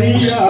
भैया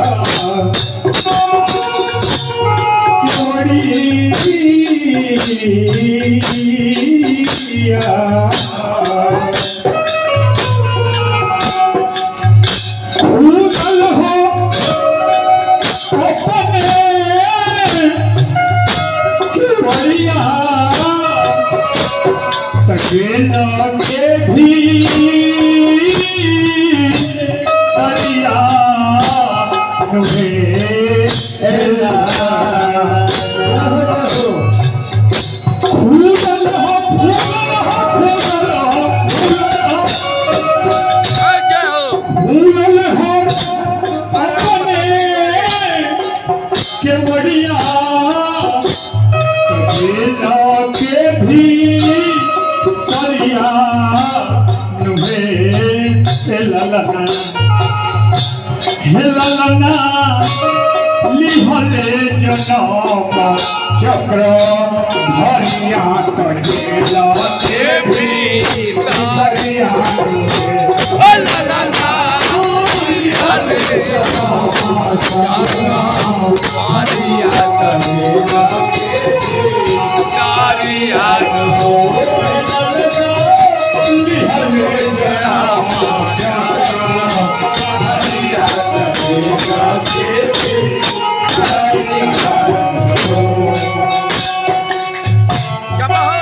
के भी करिया ललना लिहले जनम चक्र धरिया तड़ेला के भी धरिया ललना लिहले जनम चक्र धरिया तड़ेला के भी धरिया लिहले जनम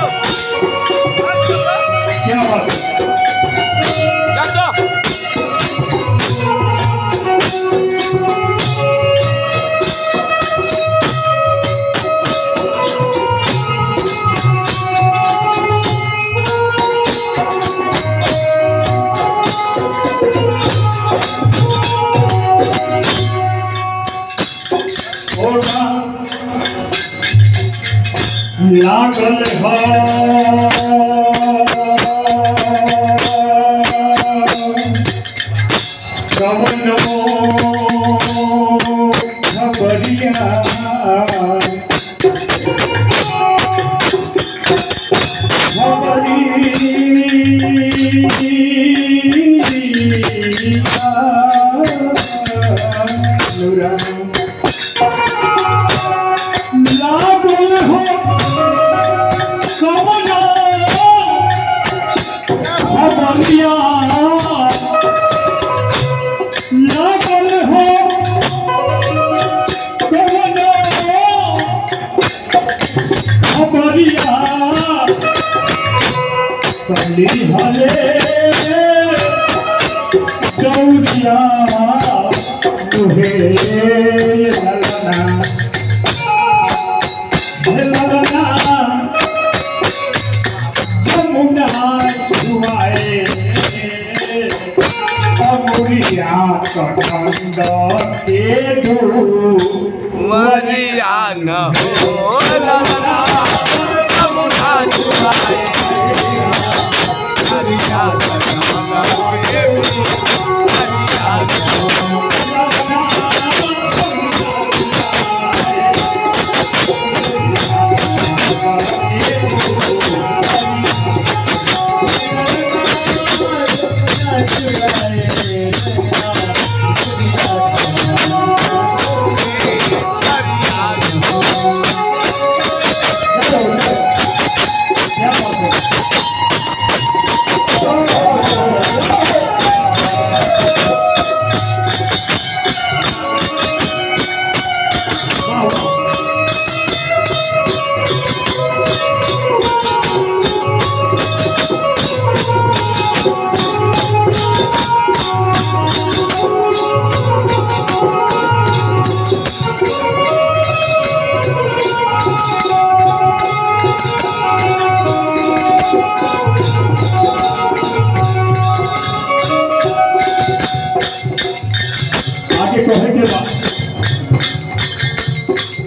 लागल कवनो खबरिया हले गौरिया तुहे ललना ललना जमुना छुआए अमुरिया कंद के दो वरिया न हो ललना जमुना छुआए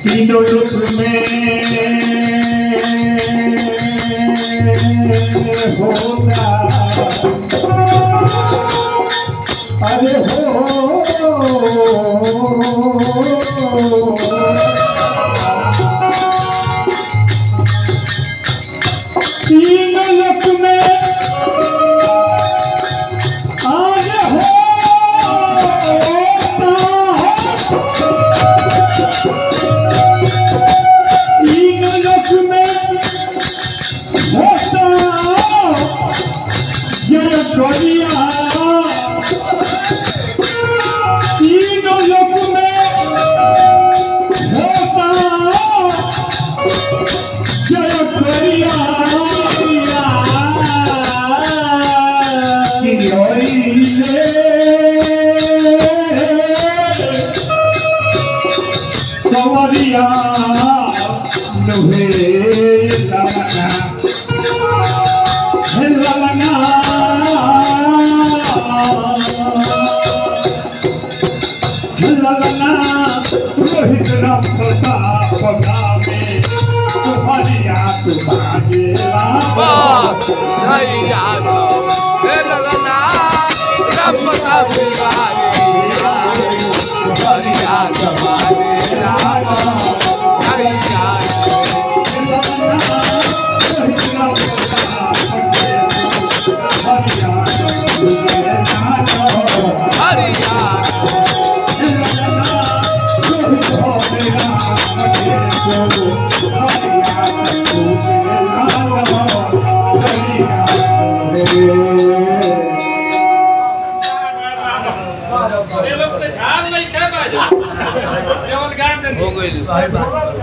तीनों रूप में होगा अरे हो तीनों रूप में आज होता है हरिया नुहे लवना लवना लवना रोहित राम प्रताप नामे हरिया तुम्हारे हरिया ललना राम प्रताप हरिया तुम्हारे हरिया हरिया हो गई